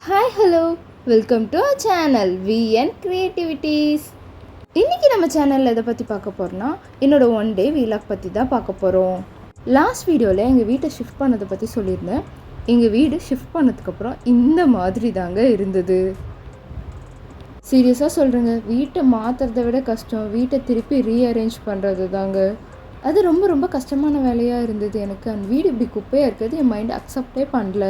Hi hello, welcome to our channel VN creativities. இன்றைக்கி நம்ம சேனலில் எதை பற்றி பார்க்க போகிறோன்னா என்னோடய ஒன் டே வீலாக் பற்றி தான் பார்க்க போகிறோம். லாஸ்ட் வீடியோவில் எங்கள் வீட்டை ஷிஃப்ட் பண்ணதை பற்றி சொல்லியிருந்தேன். எங்கள் வீடு ஷிஃப்ட் பண்ணதுக்கப்புறம் இந்த மாதிரி தாங்க இருந்தது. சீரியஸாக சொல்கிறேங்க, வீட்டை மாற்றுறதை விட கஷ்டம் வீட்டை திருப்பி ரீஅரேஞ்ச் பண்ணுறது தாங்க. அது ரொம்ப ரொம்ப கஷ்டமான வேலையாக இருந்தது எனக்கு. அந்த வீடு இப்படி குப்பையாக இருக்கிறது என் மைண்ட் அக்செப்டே பண்ணல.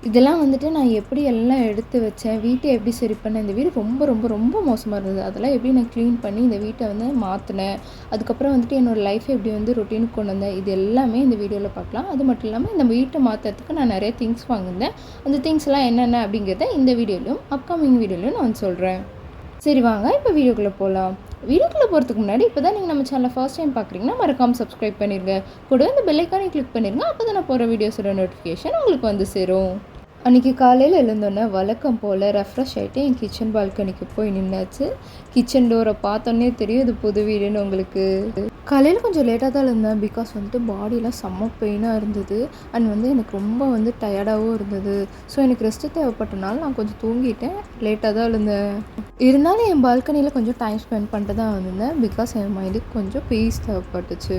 இதெல்லாம் வந்துட்டு நான் எப்படி எல்லாம் எடுத்து வச்சேன், வீட்டை எப்படி சரி பண்ணேன். இந்த வீடு ரொம்ப ரொம்ப ரொம்ப மோசமாக இருந்தது. அதெல்லாம் எப்படி நான் க்ளீன் பண்ணி இந்த வீட்டை வந்து மாற்றினேன். அதுக்கப்புறம் வந்துட்டு என்னோடய லைஃப்பை எப்படி வந்து ரொட்டீனுக்கு கொண்டு வந்தேன். இது எல்லாமே இந்த வீடியோவில் பார்க்கலாம். அது மட்டும் இல்லாமல் இந்த வீட்டை மாற்றுறதுக்கு நான் நிறைய திங்ஸ் வாங்கியிருந்தேன். அந்த திங்ஸ்லாம் என்னென்ன அப்படிங்கிறத இந்த வீடியோலையும் அப்கமிங் வீடியோலையும் நான் சொல்கிறேன். சரி வாங்க இப்போ வீடியோக்குள்ளே போகலாம். வீடியோக்குள்ளே போகிறதுக்கு முன்னாடி இப்போ தான் நீங்கள் நம்ம சேனலை ஃபர்ஸ்ட் டைம் பார்க்குறீங்கன்னா மறக்காமல் சப்ஸ்கிரைப் பண்ணிடுங்க. கூட இந்த பெல் ஐக்கானை கிளிக் பண்ணிடுங்க. அப்போ தான் நான் போகிற வீடியோஸோட நோட்டிஃபிகேஷன் உங்களுக்கு வந்து சேரும். அன்றைக்கி காலையில் எழுந்தோன்னே வழக்கம் போல் ரெஃப்ரெஷ் ஆகிட்டு என் கிச்சன் பால்கனிக்கு போய் நின்னாச்சு. கிச்சன் டோரை பார்த்தோன்னே தெரியும் இது புது வீடுன்னு உங்களுக்கு. காலையில் கொஞ்சம் லேட்டாக தான் இருந்தேன். பிகாஸ் வந்துட்டு பாடியெலாம் செம்ம பெயினாக இருந்தது. அண்ட் வந்து எனக்கு ரொம்ப வந்து டயர்டாகவும் இருந்தது. ஸோ எனக்கு ரெஸ்ட்டு தேவைப்பட்டனால நான் கொஞ்சம் தூங்கிட்டேன். லேட்டாக தான் இருந்தேன். இருந்தாலும் என் பால்கனியில் கொஞ்சம் டைம் ஸ்பெண்ட் பண்ணிட்டு தான் வந்திருந்தேன். பிகாஸ் என் மைண்டுக்கு கொஞ்சம் பீஸ் தேவைப்பட்டுச்சு.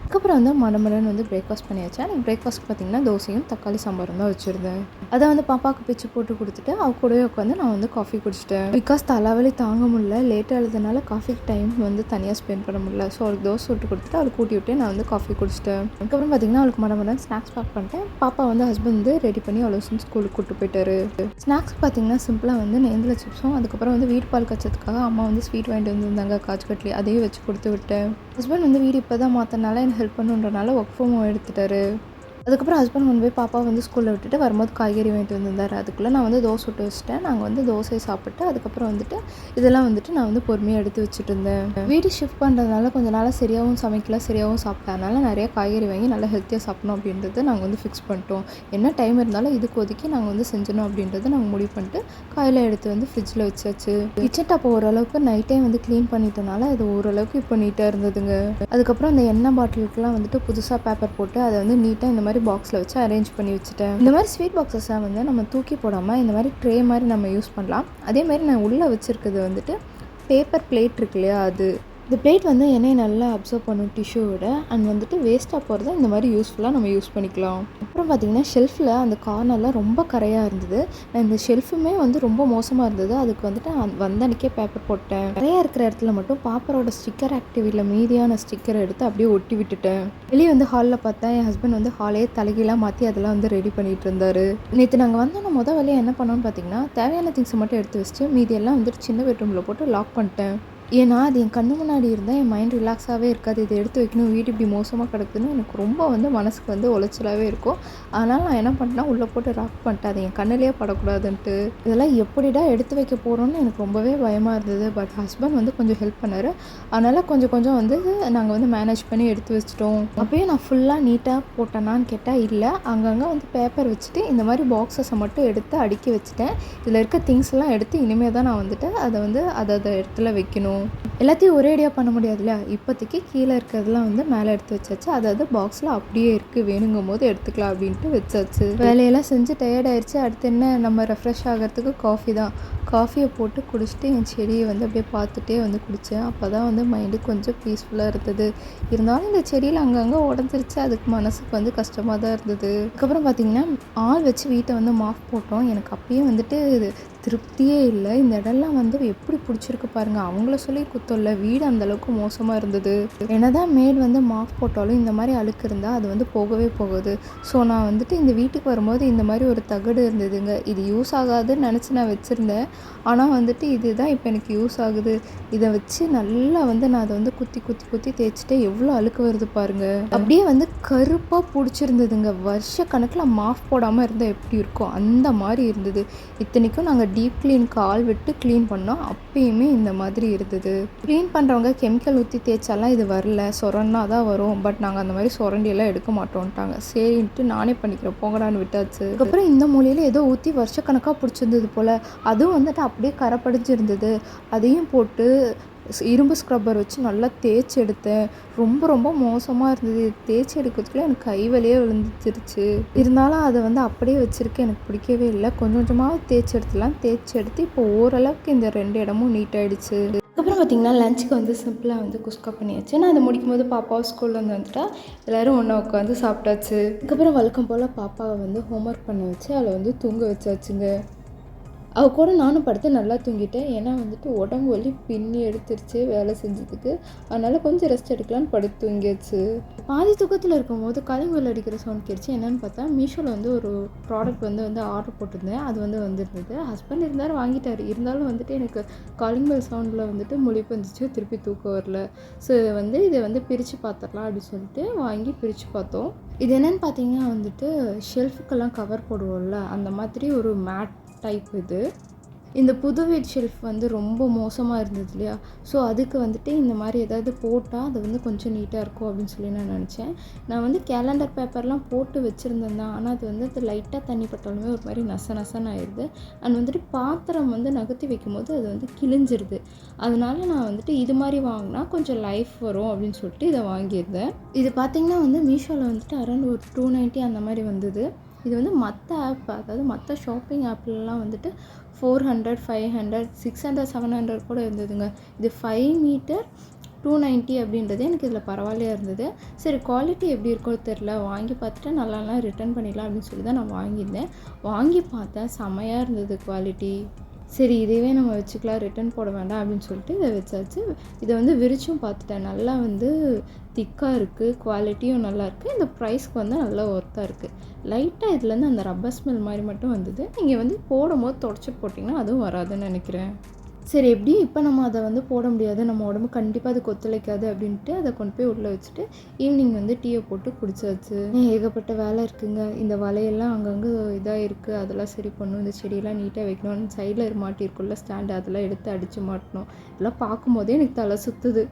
அதுக்கப்புறம் வந்து மடமடன்னு வந்து பிரேக்ஃபாஸ்ட் பண்ணியாச்சு. எனக்கு பிரேக்ஃபாஸ்ட் பார்த்திங்கன்னா தோசையும் தக்காளி சாம்பாரும் தான் வச்சுருந்தேன். அதை வந்து பாப்பாவுக்கு பிச்சு போட்டு கொடுத்துட்டு அவ கூடவே உட்காந்து நான் வந்து காஃபி குடிச்சிட்டேன். பிகாஸ் தலைவலி தாங்க முடியல. லேட்டாக எழுதுனால காஃபிக்கு டைம் வந்து தனியாக ஸ்பெண்ட் பண்ண முடியல. ஸோ அவளுக்கு தோசை விட்டு கொடுத்துட்டு அவளுக்கு கூட்டி விட்டு நான் வந்து காஃபி குடிச்சிட்டேன். அதுக்கப்புறம் பார்த்திங்கன்னா அவளுக்கு மடமடன்னு ஸ்நாக்ஸ் பேக் பண்ணிட்டேன். பாப்பா வந்து ஹஸ்பண்ட் வந்து ரெடி பண்ணி அவ்வளோ ஸ்கூலுக்கு கூப்பிட்டு போயிட்டாரு. ஸ்நாக்ஸ் பார்த்திங்கன்னா சிம்பிளாக வந்து நேந்திர சிப்ஸும் அதுக்கப்புறம் வந்து வீட்டு பால் கச்சதுக்காக அம்மா வந்து ஸ்வீட் வாங்கிட்டு வந்திருந்தாங்க காய்ச்சி கட்லி. அதையும் வச்சு கொடுத்து விட்டேன். ஹஸ்பண்ட் வந்து வீடு இப்போ தான் மாற்றினால எனக்கு ஹெல்ப் பண்ணுன்றனால ஒர்க் ஃப்ரம் ஹோம் எடுத்துட்டாரு. அதுக்கப்புறம் ஹஸ்பண்ட் கொண்டு போய் பாப்பா வந்து ஸ்கூலில் விட்டுட்டு வரும்போது காய்கறி வாங்கிட்டு வந்திருந்தார். அதுக்குள்ளே நான் வந்து தோசை விட்டு வச்சுட்டேன். நாங்கள் வந்து தோசையை சாப்பிட்டு அதுக்கப்புறம் வந்துட்டு இதெல்லாம் வந்துட்டு நான் வந்து பொறுமையாக எடுத்து வச்சுட்டு இருந்தேன். வீடு ஷிஃப்ட் பண்ணுறதுனால கொஞ்சம் நாளாக சரியாகவும் சமைக்கல, சரியாகவும் சாப்பிட்டதுனால நிறைய காய்கறி வாங்கி நல்லா ஹெல்த்தியாக சாப்பிடணும் அப்படின்றத நாங்கள் வந்து ஃபிக்ஸ் பண்ணிட்டோம். என்ன டைம் இருந்தாலும் இதுக்கு ஒதுக்கி நாங்கள் வந்து செஞ்சணும் அப்படின்றத நாங்கள் முடிவு பண்ணிட்டு காயில் எடுத்து வந்து ஃப்ரிட்ஜில் வச்சாச்சு. கிச்சன் டாப் ஓரளவுக்கு நைட்டே வந்து க்ளீன் பண்ணிட்டனால அது ஓரளவுக்கு இப்போ நீட்டாக இருந்ததுங்க. அதுக்கப்புறம் அந்த எண்ணெய் பாட்டிலுக்குலாம் வந்துட்டு புதுசாக பேப்பர் போட்டு அதை வந்து நீட்டாக இந்த மாதிரி பாக்ஸில் வச்சு அரேஞ்ச் பண்ணி வச்சுட்டேன். இந்த மாதிரி ஸ்வீட் பாக்ஸஸாக வந்து நம்ம தூக்கி போடாமல் இந்த மாதிரி ட்ரே மாதிரி நம்ம யூஸ் பண்ணலாம். அதே மாதிரி நான் உள்ளே வச்சுருக்கிறது வந்துட்டு பேப்பர் பிளேட் இருக்கு இல்லையா, அது இந்த பிளேட் வந்து எண்ணெயை நல்லா அப்சர்வ் பண்ணும் டிஷ்யூவோட. அண்ட் வந்துட்டு வேஸ்ட்டாக போகிறத இந்த மாதிரி யூஸ்ஃபுல்லாக நம்ம யூஸ் பண்ணிக்கலாம். அப்புறம் பார்த்திங்கன்னா ஷெல்ஃபில் அந்த கார்னர்லாம் ரொம்ப கரையாக இருந்தது. நான் இந்த ஷெல்ஃபுமே வந்து ரொம்ப மோசமாக இருந்தது. அதுக்கு வந்துட்டு வந்த அன்றைக்கே பேப்பர் போட்டேன். நிறையா இருக்கிற இடத்துல மட்டும் பாப்பரோட ஸ்டிக்கர் ஆக்டிவிட்டியில் மீதியான ஸ்டிக்கரை எடுத்து அப்படியே ஒட்டி விட்டுட்டேன். வெளியே வந்து ஹாலில் பார்த்தா என் ஹஸ்பண்ட் வந்து ஹாலே தலைகீழாக மாற்றி அதெல்லாம் வந்து ரெடி பண்ணிகிட்டு இருந்தார். நேற்று நாங்கள் வந்தோன்னா மொதல் வேலையை என்ன பண்ணோன்னு பார்த்தீங்கன்னா தேவையான திங்ஸை மட்டும் எடுத்து வச்சுட்டு மீதியெல்லாம் வந்துட்டு சின்ன பெட்ரூமில் போட்டு லாக் பண்ணிட்டேன். ஏன்னா அது என் கண்ணு முன்னாடி இருந்தால் என் மைண்ட் ரிலாக்ஸாகவே இருக்காது. இதை எடுத்து வைக்கணும், வீடு இப்படி மோசமாக கிடக்குதுன்னு எனக்கு ரொம்ப வந்து மனசுக்கு வந்து உளைச்சலாகவே இருக்கும். அதனால் நான் என்ன பண்ணிட்டேன்னா உள்ளே போட்டு ராக் பண்ணிட்டேன். அது என் கண்ணிலே படக்கூடாதுன்ட்டு. இதெல்லாம் எப்படிடா எடுத்து வைக்க போகிறோன்னு எனக்கு ரொம்பவே பயமாக இருந்தது. பட் ஹஸ்பண்ட் வந்து கொஞ்சம் ஹெல்ப் பண்ணார். அதனால் கொஞ்சம் கொஞ்சம் வந்து நாங்கள் வந்து மேனேஜ் பண்ணி எடுத்து வச்சிட்டோம். அப்போயே நான் ஃபுல்லாக நீட்டாக போட்டேனான்னு கேட்டால் இல்லை. அங்கங்கே வந்து பேப்பர் வச்சுட்டு இந்த மாதிரி பாக்ஸஸை மட்டும் எடுத்து அடுக்கி வச்சுட்டேன். இதில் இருக்க திங்ஸ் எல்லாம் எடுத்து இனிமேல் தான் நான் வந்துட்டு அதை வந்து அதை இடத்துல வைக்கணும். எல்லாத்தையும் ஒரேடியாக பண்ண முடியாது இல்லையா. இப்போதைக்கு கீழே இருக்கிறதுலாம் வந்து மேலே எடுத்து வச்சாச்சு. அதாவது பாக்ஸில் அப்படியே இருக்குது, வேணுங்கும் போது எடுத்துக்கலாம் அப்படின்ட்டு வச்சாச்சு. வேலையெல்லாம் செஞ்சு டயர்ட் ஆயிடுச்சு. அடுத்து என்ன, நம்ம ரெஃப்ரெஷ் ஆகிறதுக்கு காஃபி தான். காஃபியை போட்டு குடிச்சிட்டு என் செடியை வந்து அப்படியே பார்த்துட்டே வந்து குடித்தேன். அப்போ தான் வந்து மைண்டு கொஞ்சம் பீஸ்ஃபுல்லாக இருந்தது. இருந்தாலும் இந்த செடியில் அங்கங்கே உடஞ்சிருச்சு. அதுக்கு மனசுக்கு வந்து கஷ்டமாக தான் இருந்தது. அதுக்கப்புறம் பார்த்திங்கன்னா ஆள் வச்சு வீட்டை வந்து மாஃப் போட்டோம். எனக்கு அப்பயே வந்துட்டு திருப்தியே இல்லை. இந்த இடம்லாம் வந்து எப்படி பிடிச்சிருக்கு பாருங்கள். அவங்கள சொல்லி குத்தம் இல்லை, வீடு அந்தளவுக்கு மோசமாக இருந்தது. என்னதான் மேட் வந்து மாஃப் போட்டாலும் இந்த மாதிரி அழுக்கு இருந்தால் அது வந்து போகவே போகுது. ஸோ நான் வந்துட்டு இந்த வீட்டுக்கு வரும்போது இந்த மாதிரி ஒரு தகடு இருந்ததுங்க. இது யூஸ் ஆகாதுன்னு நினச்சி நான் வச்சுருந்தேன். ஆனால் வந்துட்டு இதுதான் இப்போ எனக்கு யூஸ் ஆகுது. இதை வச்சு நல்லா வந்து நான் அதை வந்து குத்தி குத்தி குத்தி தேய்ச்சிட்டு எவ்வளோ அழுக்கு வருது பாருங்கள். அப்படியே வந்து கருப்பாக பிடிச்சிருந்ததுங்க. வருஷ கணக்கில் மாஃப் போடாமல் இருந்தால் எப்படி இருக்கும் அந்த மாதிரி இருந்தது. இத்தனைக்கும் நாங்கள் டீப் க்ளீனுக்கு ஆள் விட்டு க்ளீன் பண்ணோம். அப்பயுமே இந்த மாதிரி இருந்தது. க்ளீன் பண்ணுறவங்க கெமிக்கல் ஊற்றி தேய்ச்சாலாம் இது வரல, சொரன்னா தான் வரும். பட் நாங்கள் அந்த மாதிரி சொரண்டியெல்லாம் எடுக்க மாட்டோம்ட்டாங்க. சரின்ட்டு நானே பண்ணிக்கிறேன் போங்கடான்னு விட்டாச்சு. அதுக்கப்புறம் இந்த மூலையில் ஏதோ ஊற்றி வருஷக்கணக்காக பிடிச்சிருந்தது போல். அதுவும் வந்துட்டு அப்படியே கரை படிஞ்சிருந்தது. அதையும் போட்டு இரும்பு ஸ்க்ரப்பர் வச்சு நல்லா தேய்ச்சி எடுத்தேன். ரொம்ப ரொம்ப மோசமாக இருந்தது. தேய்ச்சி எடுக்கிறதுக்குள்ளே எனக்கு கை வலியே விழுந்துருச்சு. இருந்தாலும் அதை வந்து அப்படியே வச்சுருக்க எனக்கு பிடிக்கவே இல்லை. கொஞ்சம் கொஞ்சமாக தேய்ச்சி எடுத்துலாம். தேய்ச்சி எடுத்து இப்போ ஓரளவுக்கு இந்த 2 இடமும் நீட்டாகிடுச்சு. அதுக்கப்புறம் பார்த்திங்கன்னா லஞ்சுக்கு வந்து சிம்பிளாக வந்து குஸ்கா பண்ணியாச்சு. நான் அதை முடிக்கும்போது பாப்பாவும் ஸ்கூல்லேருந்து வந்துட்டா எல்லோரும் ஒன்றா உட்காந்து சாப்பிட்டாச்சு. அதுக்கப்புறம் வழக்கம் போல் பாப்பாவை வந்து ஹோம்ஒர்க் பண்ண வச்சு அவளை வந்து தூங்க வச்சாச்சுங்க. அவள் கூட நானும் படுத்து நல்லா தூங்கிட்டேன். ஏன்னா வந்துட்டு உடம்பு வலி பின்னி எடுத்துருச்சு வேலை செஞ்சதுக்கு. அதனால் கொஞ்சம் ரெஸ்ட் எடுக்கலான்னு படுத்து தூங்கியாச்சு. பாதி தூக்கத்தில் இருக்கும்போது காலிங் பெல் அடிக்கிற சவுண்ட் கேட்டுச்சு. என்னென்னு பார்த்தா மீஷோவில் வந்து ஒரு ப்ராடக்ட் வந்து ஆர்டர் போட்டிருந்தேன். அது வந்து வந்துருந்தது. ஹஸ்பண்ட் இருந்தாலும் வாங்கிட்டார். இருந்தாலும் வந்துட்டு எனக்கு காலிங் பெல் சவுண்டில் வந்துட்டு முழிப்பு வந்துச்சு. திருப்பி தூக்கம் வரல. ஸோ வந்து இதை வந்து பிரித்து பார்த்துடலாம் அப்படின்னு சொல்லிட்டு வாங்கி பிரித்து பார்த்தோம். இது என்னென்னு பார்த்தீங்கன்னா வந்துட்டு ஷெல்ஃபுக்கெல்லாம் கவர் போடுவோம்ல, அந்த மாதிரி ஒரு மேட் டைப் இது. இந்த புது வீட் ஷெல்ஃப் வந்து ரொம்ப மோசமாக இருந்தது இல்லையா? ஸோ அதுக்கு வந்துட்டு இந்த மாதிரி ஏதாவது போட்டால் அது வந்து கொஞ்சம் நீட்டாக இருக்கும் அப்படின்னு சொல்லி நான் நினச்சேன். நான் வந்து கேலண்டர் பேப்பர்லாம் போட்டு வச்சுருந்தேன் தான். ஆனால் அது வந்து லைட்டாக தண்ணி பட்டாலுமே ஒரு மாதிரி நசன்னு ஆயிடுது. அண்ட் வந்துட்டு பாத்திரம் வந்து நகர்த்தி வைக்கும்போது அது வந்து கிழிஞ்சிருது. அதனால நான் வந்துட்டு இது மாதிரி வாங்கினா கொஞ்சம் லைஃப் வரும் அப்படின்னு சொல்லிட்டு இதை வாங்கியிருந்தேன். இது பார்த்திங்கன்னா வந்து மீஷோவில் வந்துட்டு அரௌண்ட் ஒரு 290 அந்த மாதிரி வந்தது. இது வந்து மற்ற ஆப், அதாவது மற்ற ஷாப்பிங் ஆப்லலாம் வந்துட்டு 400, 500, 600, 700 கூட இருந்ததுங்க. இது 5 மீட்டர் 290 அப்படின்றது எனக்கு இதில் பரவாயில்லையாக இருந்தது. சரி குவாலிட்டி எப்படி இருக்கோ தெரில, வாங்கி பார்த்துட்டு நல்லாலாம் ரிட்டர்ன் பண்ணிடலாம் அப்படின்னு சொல்லி தான் நான் வாங்கியிருந்தேன். வாங்கி பார்த்தேன் செமையாக இருந்தது குவாலிட்டி. சரி இதுவே நம்ம வச்சுக்கலாம், ரிட்டன் போட வேண்டாம் அப்படின்னு சொல்லிட்டு இதை வச்சாச்சு. இதை வந்து விரிச்சும் பார்த்துட்டேன். நல்லா வந்து திக்காக இருக்குது, குவாலிட்டியும் நல்லாயிருக்கு. இந்த ப்ரைஸ்க்கு வந்து நல்லா ஒர்த்தாக இருக்குது. லைட்டாக இதுலேருந்து அந்த ரப்பர் ஸ்மெல் மாதிரி மட்டும் வந்தது. நீங்கள் வந்து போடும்போது தொடச்சிட்டு போட்டிங்கன்னா அதுவும் வராதுன்னு நினைக்கிறேன். சரி எப்படியும் இப்போ நம்ம அதை வந்து போட முடியாது, நம்ம உடம்பு கண்டிப்பாக அது ஒத்துழைக்காது அப்படின்ட்டு அதை கொண்டு போய் உள்ளே வச்சுட்டு ஈவினிங் வந்து டீயை போட்டு குடிச்சாச்சு. ஏகப்பட்ட வேலை இருக்குங்க. இந்த வலையெல்லாம் அங்கங்கே இதாக இருக்குது, அதெல்லாம் சரி பண்ணணும். இந்த செடியெல்லாம் நீட்டாக வைக்கணும். சைடில் மாட்டியிருக்குள்ள ஸ்டாண்டு அதெல்லாம் எடுத்து அடித்து மாட்டணும். இதெல்லாம் பார்க்கும்போதே எனக்கு தலை சுற்றுது.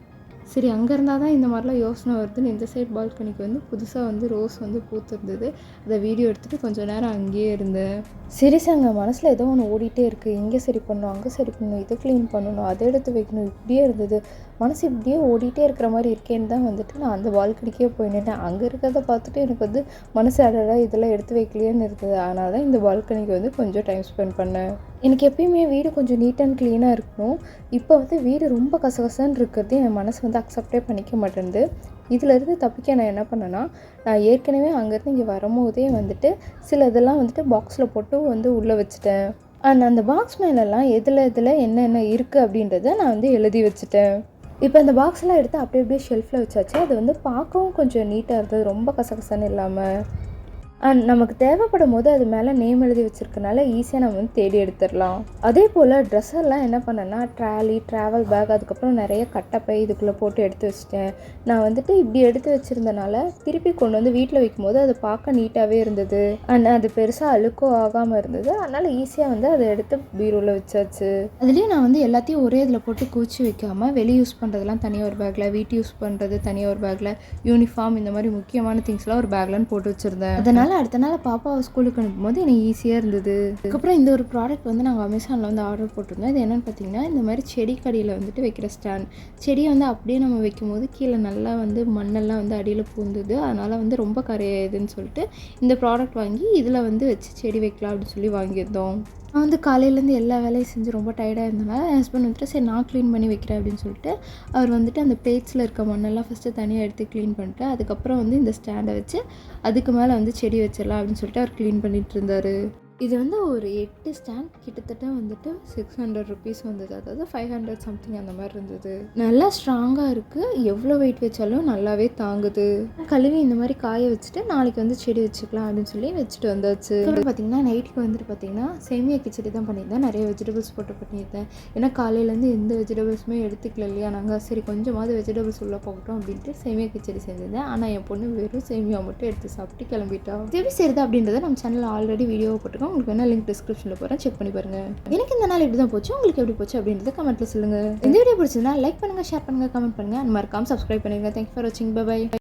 சரி அங்கே இருந்தால் தான் இந்த மாதிரிலாம் யோசனை வருதுன்னு இந்த சைட் பால்கனிக்கு வந்து புதுசாக வந்து ரோஸ் வந்து பூத்துருந்தது. அதை வீடியோ எடுத்துகிட்டு கொஞ்சம் நேரம் அங்கேயே இருந்தேன். சீரியஸாங்க மனசில் ஏதோ ஒன்று ஓடிட்டே இருக்குது. இங்கே சரி பண்ணணும், அங்கே சரி பண்ணணும், இதை க்ளீன் பண்ணணும், அதை எடுத்து வைக்கணும், இப்படியே இருந்தது. மனசு இப்படியே ஓடிட்டே இருக்கிற மாதிரி இருக்கேன்னு தான் வந்துட்டு நான் அந்த பால்கனிக்கே போய் நின்னேன். அங்கே இருக்கிறத பார்த்துட்டு எனக்கு வந்து மனசு அடடா இதெல்லாம் எடுத்து வைக்கலையேன்னு இருக்குது. அதனால தான் இந்த பால்கனிக்கு வந்து கொஞ்சம் டைம் ஸ்பெண்ட் பண்ணேன். எனக்கு எப்பயுமே வீடு கொஞ்சம் நீட் அண்ட் க்ளீனாக இருக்கணும். இப்போ வந்து வீடு ரொம்ப கசகசன்னு இருக்கிறது என் மனசு வந்து அக்செப்டே பண்ணிக்க மாட்டேங்குது. இதிலேருந்து தப்பிக்க நான் என்ன பண்ணேன்னா, நான் ஏற்கனவே அங்கேருந்து இங்கே வரும்போதே வந்துட்டு சில இதெல்லாம் வந்துட்டு பாக்ஸில் போட்டு வந்து உள்ளே வச்சுட்டேன். அண்ட் அந்த பாக்ஸ் மேலெல்லாம் எதில் என்னென்ன இருக்குது அப்படின்றத நான் வந்து எழுதி வச்சுட்டேன். இப்போ இந்த பாக்ஸ்லாம் எடுத்து அப்படியே ஷெல்ஃபில் வச்சாச்சு. அது வந்து பார்க்கவும் கொஞ்சம் நீட்டாக இருந்தது, ரொம்ப கசகசன்னு இல்லாமல். அண்ட் நமக்கு தேவைப்படும் போது அது மேலே நேம் எழுதி வச்சுருக்கனால ஈஸியாக நம்ம வந்து தேடி எடுத்துடலாம். அதே போல் ட்ரெஸ்ஸெல்லாம் என்ன பண்ணேன்னா ட்ராவல் பேக், அதுக்கப்புறம் நிறைய கட்டப்பை இதுக்குள்ளே போட்டு எடுத்து வச்சிட்டேன். நான் வந்துட்டு இப்படி எடுத்து வச்சுருந்தனால திருப்பி கொண்டு வந்து வீட்டில் வைக்கும்போது அது பார்க்க நீட்டாகவே இருந்தது. அண்ட் அது பெருசாக அழுக்கோ ஆகாமல் இருந்தது. அதனால் ஈஸியாக வந்து அதை எடுத்து பீரோவில் வச்சாச்சு. அதுலேயும் நான் வந்து எல்லாத்தையும் ஒரே இதில் போட்டு குவிச்சு வைக்காமல் வெளியே யூஸ் பண்ணுறதுலாம் தனியாக ஒரு பேக்கில், வீட்டு யூஸ் பண்ணுறது தனியாக ஒரு பேக்கில், யூனிஃபார்ம் இந்த மாதிரி முக்கியமான திங்ஸ்லாம் ஒரு பேக்லன்னு போட்டு வச்சுருந்தேன். அதனால் அடுத்த நாள் பாப்பாவை ஸ்கூலுக்கு அனுப்பும்போது எனக்கு ஈஸியாக இருந்தது. அதுக்கப்புறம் இந்த ஒரு ப்ராடக்ட் வந்து நாங்கள் அமேசானில் வந்து ஆர்டர் போட்டிருந்தோம். இது என்னென்னு பார்த்தீங்கன்னா, இந்த மாதிரி செடி கடியில் வந்துட்டு வைக்கிற ஸ்டாண்ட். செடியை வந்து அப்படியே நம்ம வைக்கும்போது கீழே நல்லா வந்து மண்ணெல்லாம் வந்து அடியில் பூந்தது. அதனால் வந்து ரொம்ப கரையாதுன்னு சொல்லிட்டு இந்த ப்ராடக்ட் வாங்கி இதில் வந்து வச்சு செடி வைக்கலாம் அப்படின்னு சொல்லி வாங்கியிருந்தோம். நான் வந்து காலையிலேருந்து எல்லா வேலையும் செஞ்சு ரொம்ப டயர்டாக இருந்தனால என் ஹஸ்பண்ட் வந்துட்டு சரி நான் க்ளீன் பண்ணி வைக்கிறேன் அப்படின்னு சொல்லிட்டு அவர் வந்துட்டு அந்த பிளேட்ஸில் இருக்க மண்ணெல்லாம் ஃபஸ்ட்டு தனியாக எடுத்து க்ளீன் பண்ணிட்டு அதுக்கப்புறம் வந்து இந்த ஸ்டாண்டை வச்சு அதுக்கு மேலே வந்து செடி வச்சிடலாம் அப்படின்னு சொல்லிட்டு அவர் க்ளீன் பண்ணிகிட்டு இருந்தார். இது வந்து ஒரு 8 ஸ்டாண்ட் கிட்டத்தட்ட வந்துட்டு 600 ருபீஸ் வந்தது. அதாவது 500 சம்திங் அந்த மாதிரி இருந்தது. நல்லா ஸ்ட்ராங்காக இருக்குது. எவ்வளோ வெயிட் வச்சாலும் நல்லாவே தாங்குது. கழுவி இந்த மாதிரி காய வச்சுட்டு நாளைக்கு வந்து செடி வச்சுக்கலாம் அப்படின்னு சொல்லி வச்சுட்டு வந்தாச்சு. பார்த்திங்கன்னா நைட்டுக்கு வந்துட்டு பார்த்திங்கன்னா சேமியா கிச்சடி தான் பண்ணியிருந்தேன். நிறைய வெஜிடபிள்ஸ் போட்டு பண்ணியிருந்தேன். ஏன்னா காலையிலேருந்து எந்த வெஜிடபிள்ஸுமே எடுத்துக்கல இல்லையா, நாங்கள் சரி கொஞ்சமாவது வெஜிடபிள்ஸ் உள்ளே போகட்டும் அப்படின்ட்டு சேமியா கிச்சடி செஞ்சிருந்தேன். ஆனால் என் பொண்ணு வெறும் சேமியா மட்டும் எடுத்து சாப்பிட்டு கிளம்பிட்டா. எப்படி செய்யுது அப்படின்றத நம்ம சேனலில் ஆல்ரெடி வீடியோவை போட்டுருக்கோம். உங்களுக்கு வேணா லிங்க் டிஸ்கிரிப்ஷனில் போகிறேன், செக் பண்ணி பாருங்க. எனக்கு இந்த நாள் எப்படி தான் போச்சு, உங்களுக்கு எப்படி போச்சு அப்படின்றத கமெண்ட்டில் சொல்லுங்கள். இந்த வீடியோ பிடிச்சதுன்னா லைக் பண்ணுங்கள், ஷேர் பண்ணுங்கள், கமெண்ட் பண்ணுங்கள். அண்ட் மறக்காம சப்ஸ்கிரைப் பண்ணிடுங்க. தேங்க்யூ ஃபார் வாட்சிங். பை.